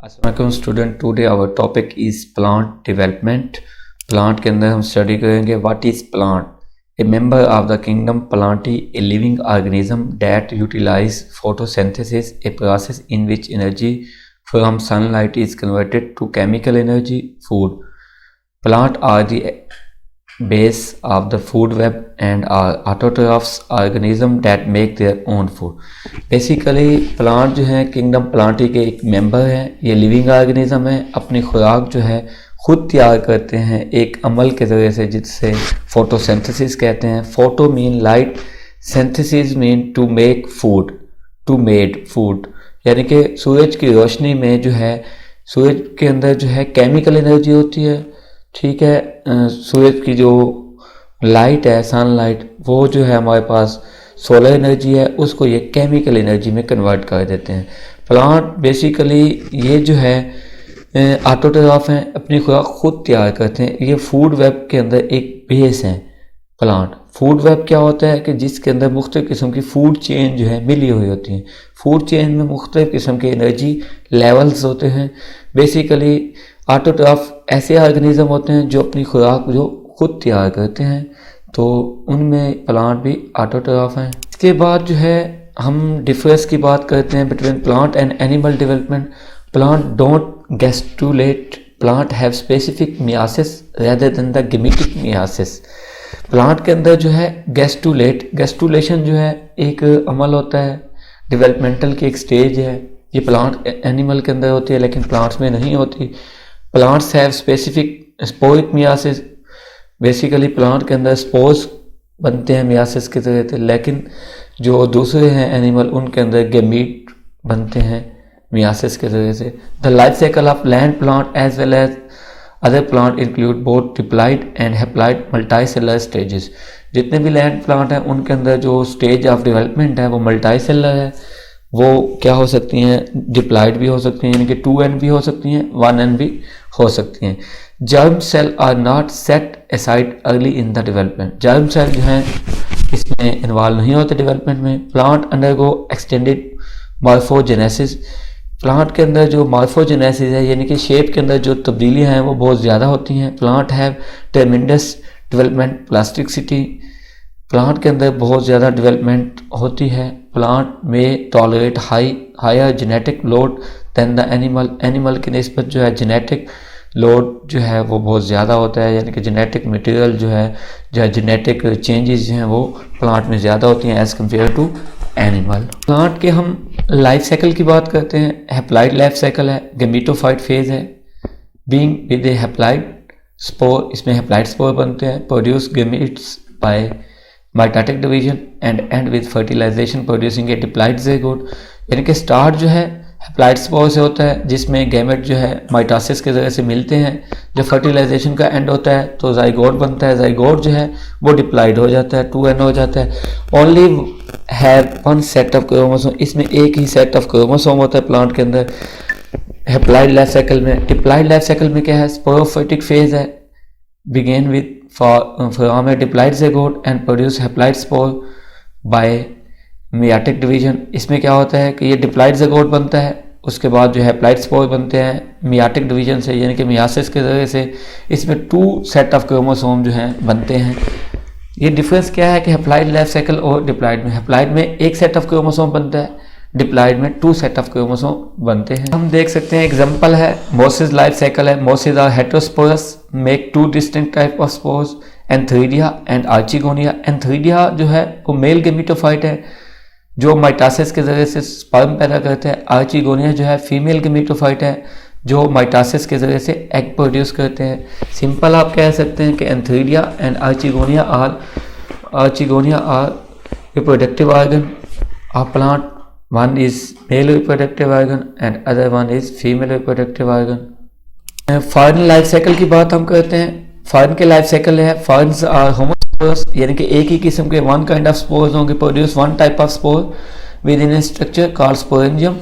अस्सलाम student, today our topic is plant development. Plant के अंदर हम स्टडी करेंगे what is plant. A member of the kingdom Plantae, a living organism that utilize photosynthesis, a process in which energy from sunlight is converted to chemical energy food. Plant are the base of the food web and are autotrophs organism that make their own food. Basically plant जो है kingdom Plantae के एक member है, ये living organism है, अपनी खुराक जो है खुद तैयार करते हैं एक अमल के ज़रिए से जिससे फोटोसिंथेसिस कहते हैं। Photo mean light, synthesis mean to make food, to made food, यानी कि सूरज की रोशनी में जो है सूरज के अंदर जो है केमिकल एनर्जी होती है। ठीक है, सूरज की जो लाइट है, सनलाइट, वो जो है हमारे पास सोलर एनर्जी है, उसको ये केमिकल एनर्जी में कन्वर्ट कर देते हैं। प्लांट बेसिकली ये जो है ऑटोट्रॉफ हैं, अपनी खुराक खुद तैयार करते हैं। ये फूड वेब के अंदर एक बेस है प्लांट। फूड वेब क्या होता है कि जिसके अंदर मुख्तलिफ किस्म की फूड चेन जो है मिली हुई होती है। फूड चेन में मुख्तलिफ किस्म के एनर्जी लेवल्स होते हैं। बेसिकली ऑटोट्रॉफ ऐसे ऑर्गेनिज्म होते हैं जो अपनी खुराक जो खुद तैयार करते हैं, तो उनमें प्लांट भी ऑटोट्रॉफ हैं। इसके बाद जो है हम डिफरेंस की बात करते हैं between plant and animal development. Plant don't gastrulate, plant have specific meiosis rather than the gametic meiosis. Plant के अंदर जो है गेस्टुलेशन जो है एक अमल होता है, डेवलपमेंटल की एक स्टेज है। ये प्लांट एनिमल के अंदर होती है लेकिन प्लांट्स में नहीं होती। Plants have specific sporic myiasis, basically plant के अंदर स्पोर्स बनते हैं मियासिस के जरिए से, लेकिन जो दूसरे हैं एनिमल उनके अंदर गेमीट बनते हैं मियासिस के जरिए से। The life cycle of land plant as well as other plant include both diploid and haploid multicellular stages. जितने भी लैंड प्लांट हैं उनके अंदर जो स्टेज ऑफ डेवलपमेंट है वो मल्टीसेलुलर है। वो क्या हो सकती हैं, डिप्लॉइड भी हो सकती हैं, यानी कि 2n भी हो सकती हैं, 1n भी हो सकती हैं। Germ cell are not set aside early in the development. Germ cell जो हैं इसमें इन्वॉल्व नहीं होते डेवलपमेंट में। Plant undergo extended morphogenesis. Plant के अंदर जो मॉर्फोजेनेसिस है यानी कि शेप के अंदर जो तब्दीलियाँ हैं वो बहुत ज़्यादा होती हैं। Plant have tremendous development plasticity. Plant के अंदर बहुत ज़्यादा डेवलपमेंट होती है। प्लांट में tolerate higher genetic load than the animal. Animal की निस्बत जो है जेनेटिक लोड जो है वो बहुत ज़्यादा होता है, यानी कि जेनेटिक मटेरियल जो है जेनेटिक चेंजेस जो हैं वो प्लांट में ज़्यादा होती हैं as compare to animal. Plant के हम लाइफ साइकिल की बात करते हैं। हैप्लॉइड लाइफ साइकिल है, गेमेटोफाइट फेज है, being with a haploid spore, इसमें हैप्लॉइड स्पोर बनते हैं, produce gametes by mitotic division and and with fertilization producing a diploid zygote. यानी कि स्टार्ट जो है हैप्लॉइड स्पोर से होता है जिसमें गैमेट जो है माइटोसिस के ज़रिए से मिलते हैं। जब फर्टिलाइजेशन का एंड होता है तो ज़ाइगोट बनता है। ज़ाइगोट जो है वो डिप्लॉइड हो जाता है, 2n हो जाता है। Only have one set of chromosome, इसमें एक ही सेट ऑफ क्रोमोसोम होता है प्लांट के अंदर हैप्लॉइड लाइफ साइकिल में। डिप्लॉइड लाइफ साइकिल में क्या है, स्पोरोफाइटिक फेज है, begin with from a diploid zygote and produce haploid spore by meiotic division। इसमें क्या होता है कि ये डिप्लॉइड zygote बनता है, उसके बाद जो हैप्लॉइड स्पोर बनते हैं मियाटिक डिवीजन से, यानी कि मियासिस के जरिए से। इसमें 2 सेट ऑफ क्रोमोसोम जो हैं बनते हैं। ये डिफरेंस क्या है कि हैप्लॉइड लाइफ साइकिल और डिप्लॉइड में, हैप्लॉइड में एक सेट ऑफ क्रोमोसोम बनता है, डिप्लॉइड में 2 सेट ऑफ क्रोमोसोम बनते हैं। हम देख सकते हैं एग्जांपल है मोसिस लाइफ साइकिल है। Mosses are heterosporous, make 2 distinct type of spores, antheridia and archegonia. Antheridia जो है वो मेल गेमेटोफाइट है जो माइटोसिस के जरिए से स्पर्म पैदा करते हैं। आर्चिगोनिया जो है फीमेल गेमेटोफाइट है जो माइटोसिस के जरिए से एग प्रोड्यूस करते हैं। सिंपल आप कह सकते हैं कि antheridia and archegonia are reproductive organ of plant. One is male reproductive organ and other one is female reproductive organ। Foreign life cycle की बात हम करते हैं। फॉरेन के लाइफ साइकिल है, फॉरेन्स आर होमोस्पोरस, यानी कि एक ही किस्म के वन काइंड ऑफ स्पोर्स होंगे, produce one type of spore with in A structure called sporangium.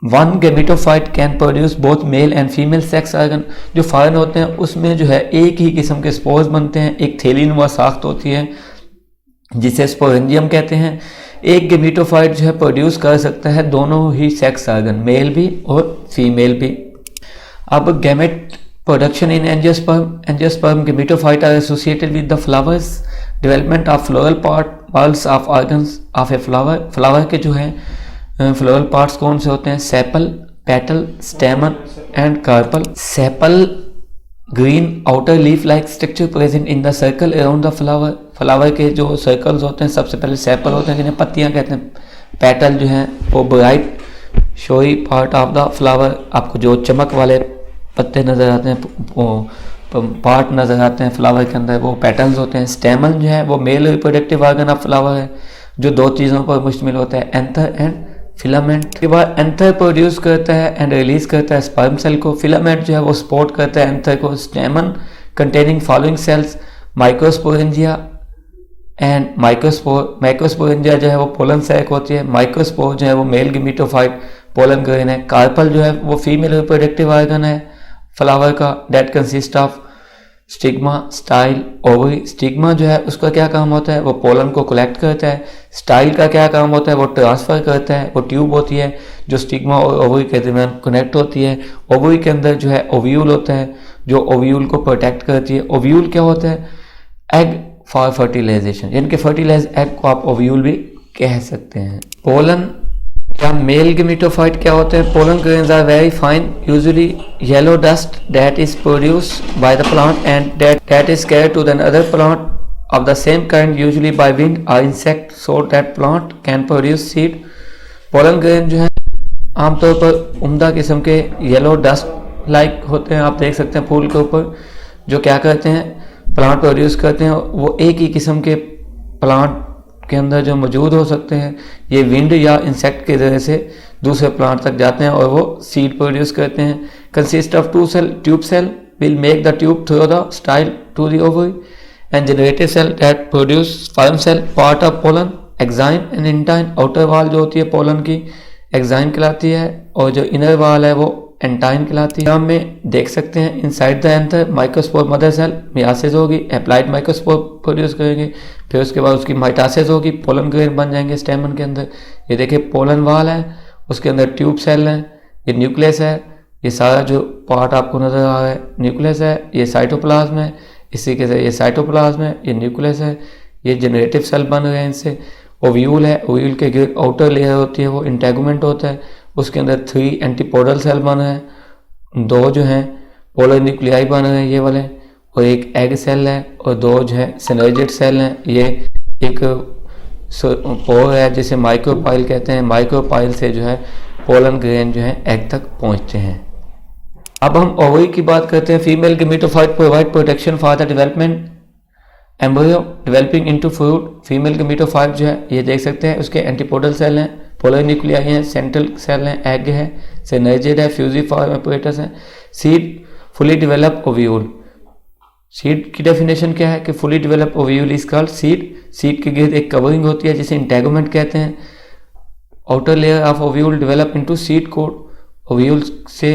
One gametophyte can produce both male and female sex organ. जो फॉरेन होते हैं उसमें जो है एक ही किस्म के स्पोर्स बनते हैं, एक थैलीनुमा साख्त होती है जिसे स्पोरेंजियम कहते हैं। एक गेमेटोफाइट जो है प्रोड्यूस कर सकता है दोनों ही सेक्स ऑर्गन, मेल भी और फीमेल भी। अब gamete production in angiosperm gametophyte are associated with the flowers development of floral parts of organs of a flower. Flower के जो है फ्लोरल पार्ट्स कौन से होते हैं? Sepal, petal, stamen and carpel. Sepal green outer leaf like structure present in the circle around the flower. Flower के जो circles होते हैं सबसे पहले सेपल होते हैं जिन्हें पत्तियां कहते हैं। पेटल जो है वो bright showy part of the flower, आपको जो चमक वाले पत्ते नज़र आते हैं, वो पार्ट नज़र आते हैं फ्लावर के अंदर, वो पेटल्स होते हैं। स्टेमन जो है वो male reproductive organ of flower है जो दो चीज़ों पर मुश्तमिल होता है, एंथर एंड फिलामेंट। के बाद एंथर प्रोड्यूस करता है एंड रिलीज करता है स्पर्म सेल को। फिलामेंट जो है वो सपोर्ट करता है एंथर को। स्टेमन containing following sales microsporangia and microsporangia जो है वो पोलन सैक होती है। माइक्रोस्पोर जो है वो मेल गेमेटोफाइट पोलन ग्रेन है। कार्पल जो है वो फीमेल रिप्रोडक्टिव ऑर्गन है फ्लावर का, that consist of stigma, style, ovary. Stigma जो है उसका क्या काम होता है? वो पोलन को कलेक्ट करता है। स्टाइल का क्या काम होता है? वो ट्रांसफ़र करता है। वो ट्यूब होती है जो स्टिग्मा और ओवरी के दरमियान कनेक्ट होती है। ओवरी के अंदर जो है ओव्यूल होता है जो ओव्यूल को प्रोटेक्ट करती है। ओव्यूल क्या होता है? एग फॉर फर्टिलाइजेशन, यानी कि फर्टिलाइज एग को आप ओव्यूल भी कह सकते हैं। पोलन या मेल गेमेटोफाइट क्या होते हैं? Pollen grains are very fine, usually yellow dust that is produced by the plant and that is carried to the other plant of the same kind, usually by wind और insect, so that plant can produce seed. Pollen grain जो है आमतौर पर उम्दा किस्म के yellow dust like होते हैं, आप देख सकते हैं फूल के ऊपर, जो क्या करते हैं? प्लांट प्रोड्यूस करते हैं। वो एक ही किस्म के प्लांट के अंदर जो मौजूद हो सकते हैं, ये विंड या इंसेक्ट के जरिए से दूसरे प्लांट तक जाते हैं और वो सीड प्रोड्यूस करते हैं। Consist of two cell, tube cell will make the tube through the style to the ovary and generative cell that produce sperm cell, part of pollen, exine and intine. Outer wall जो होती है pollen की exine कहलाती है और जो inner वाल है वो एंटाइन कहलाती है। हम में देख सकते हैं inside the anther microspore mother cell meiosis होगी, एप्लाइड माइक्रोस्पोर प्रोड्यूस करेंगे, फिर उसके बाद उसकी माइटासिस होगी, पोलन ग्रेन बन जाएंगे स्टेमन के अंदर। ये देखिए पोलन वाल है, उसके अंदर ट्यूब सेल है, ये न्यूक्लियस है, ये सारा जो पार्ट आपको नजर आ रहा है न्यूक्लियस है, ये साइटोप्लाज्म है, इसी के से ये साइटोप्लाज्म है, ये न्यूक्लियस है, ये जनरेटिव सेल बन रहे हैं इनसे। ओव्यूल है, ओव्यूल के आउटर लेयर होती है वो इंटेगुमेंट होता है, उसके अंदर 3 एंटीपोडल सेल बन रहे हैं, 2 जो हैं पोलर न्यूक्लियाई बन रहे हैं ये वाले, और एक एग सेल है और 2 जो है सिनर्जिड सेल हैं। ये एक पोर है जिसे माइक्रोपाइल कहते हैं, माइक्रोपाइल से जो है पोलन ग्रेन जो है एग तक पहुंचते हैं। अब हम ओवरी की बात करते हैं। Female gametophyte provide protection for the development embryo developing into fruit. Female gametophyte जो है ये देख सकते हैं, उसके एंटीपोडल सेल हैं, पोलर न्यूक्लियाई हैं, सेंट्रल सेल हैं, एग है, सिनर्जिड है, फ्यूजिफॉर्म एपोएटस है। Seed fully develop ovule. Seed की डेफिनेशन क्या है कि fully develop ovule is called seed. Seed के गिर्द एक कवरिंग होती है जिसे इंटेगुमेंट कहते हैं। Outer layer of ovule develop into seed coat. Ovule से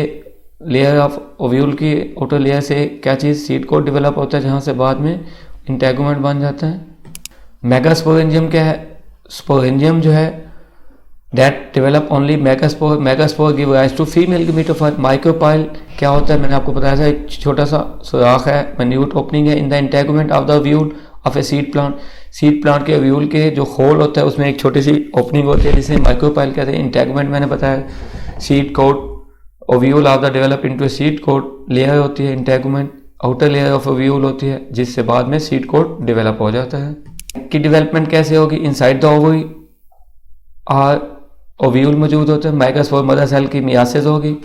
लेयर ऑफ ओव्यूल की आउटर लेयर से क्या चीज़? सीड कोट डेवलप होता है, जहाँ से बाद में इंटेगुमेंट बन जाता है। मेगास्पोरेंजियम क्या है? स्पोरेंजियम जो है that develop only megaspore. Megaspore give rise to female gametophyte. Micropyle क्या होता है? मैंने आपको बताया था, एक छोटा सा सुराख है, मिन्यूट ओपनिंग है in the integument of the ovule of a seed plant. Seed plant के ओव्यूल के जो होल होता है उसमें एक छोटी सी ओपनिंग होती है जिसे माइक्रोपाइल कहते हैं। इंटेगुमेंट मैंने बताया। Seed coat ovule of the develop into seed coat layer होती है integument. Outer layer of ovule होती है जिससे बाद में सीड कोट डेवलप हो जाता है। की डेवलपमेंट कैसे होगी? इनसाइड द ओवरी और ओव्यूल मौजूद होते हैं। मेगास्पोर मदर सेल की मियासिस होगी,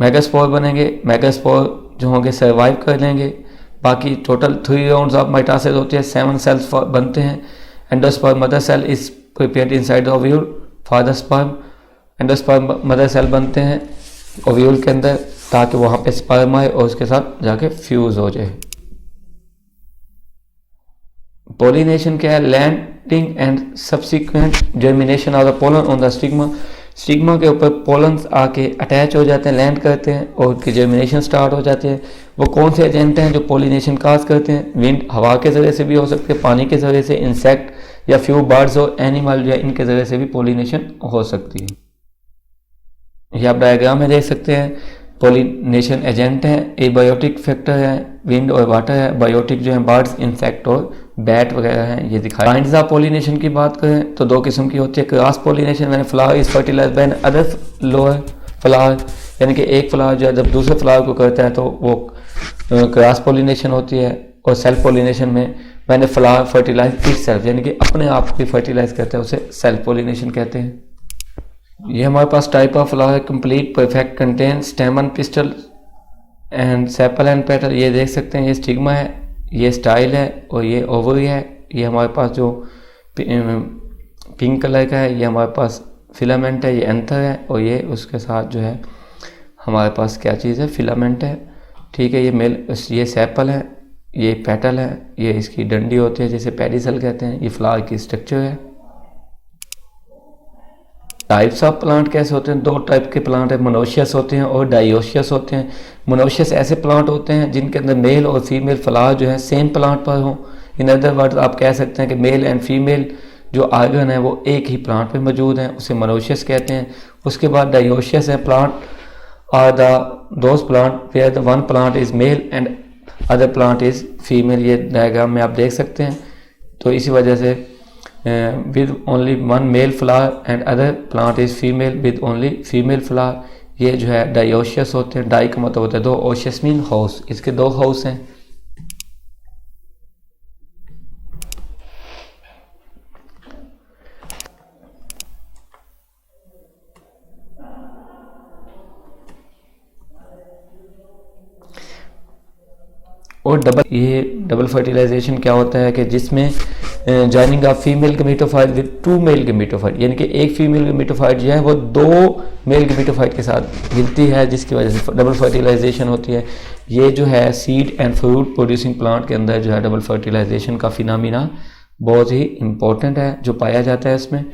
मेगास्पोर बनेंगे, मेगास्पोर जो होंगे सर्वाइव कर लेंगे। बाकी टोटल 3 राउंड्स ऑफ माइटासिस होती है, 7 सेल्स बनते हैं। Endosperm mother cell is prepared inside the ovule for the sperm. Endosperm mother cell बनते हैं ओव्यूल के अंदर ताकि वहाँ पे स्पर्म आए और उसके साथ जाके फ्यूज हो जाए। पोलिनेशन क्या है? Landing and subsequent germination of the pollen on the stigma. Stigma के ऊपर पोलन्स आके अटैच हो जाते हैं, लैंड करते हैं और उनकी जर्मिनेशन स्टार्ट हो जाती है। वो कौन से एजेंट हैं जो पोलिनेशन काज करते हैं? विंड हवा के ज़रिए से भी हो सकते हैं, पानी के ज़रिए से, इंसेक्ट या फ्यू बर्ड्स और एनिमल जो है इनके ज़रिए से भी पोलिनेशन हो सकती है। ये आप डायग्राम में देख सकते हैं, पोलिनेशन एजेंट है, एबायोटिक फैक्टर है, विंड और वाटर है, बायोटिक जो है बर्ड्स, इंसेक्ट और बैट वगैरह हैं, ये दिखाया। काइंड्स ऑफ पोलिनेशन की बात करें तो दो किस्म की होती है। क्रॉस पोलिनेशन यानी flower is fertilised by other lower flower, यानी कि एक फ्लावर जो है जब दूसरे फ्लावर को करता है तो वो क्रॉस पोलिनेशन होती है। और सेल्फ पोलिनेशन में मैंने फ्लावर फर्टिलाइज इटसेल्फ, यानी कि अपने आप को फर्टिलाइज करता है, उसे सेल्फ पोलिनेशन कहते हैं। ये हमारे पास टाइप ऑफ फ्लावर है, complete, perfect, contain, स्टेमन, pistol and sepal and petal. ये देख सकते हैं, ये स्टिग्मा है, ये स्टाइल है और ये ओवरी है। ये हमारे पास जो पिंक कलर का है ये हमारे पास फिलामेंट है, ये एंथर है और ये उसके साथ जो है हमारे पास क्या चीज़ है, फिलामेंट है। ठीक है, ये मेल, ये सेपल है, ये पेटल है, ये इसकी डंडी होती है जिसे पेडिसल कहते हैं। ये फ्लावर की स्ट्रक्चर है। टाइप्स ऑफ प्लांट कैसे होते हैं, दो टाइप के प्लांट है, मोनोशियस होते हैं और डायोशियस होते हैं। मोनोशियस ऐसे प्लांट होते हैं जिनके अंदर मेल और फीमेल फ्लावर जो है सेम प्लांट पर हो। इन अदर वर्ड आप कह सकते हैं कि मेल एंड फीमेल जो आर्गन है वो एक ही प्लांट पे मौजूद हैं, उसे मोनोशियस कहते हैं। उसके बाद डायोशियस है, plant are those plant where the one plant is male and other plant is female. ये डायग्राम में आप देख सकते हैं। तो इसी वजह से with only one male flower and other plant is female with only female flower, ये जो है डायोशियस होते हैं। डाई का मतलब होता है दो, ओशियस मीन हाउस, इसके दो हाउस हैं। और डबल फर्टिलाइजेशन क्या होता है कि जिसमें joining of female gametophyte with two male gametophyte, यानी कि एक फीमेल गमीटोफाइट जो है वो दो मेल गमीटोफाइट के साथ मिलती है, जिसकी वजह से डबल फर्टिलाइजेशन होती है। ये जो है seed and fruit producing plant के अंदर जो है डबल फर्टिलाइजेशन का फिनोमिना बहुत ही इम्पोर्टेंट है जो पाया जाता है इसमें।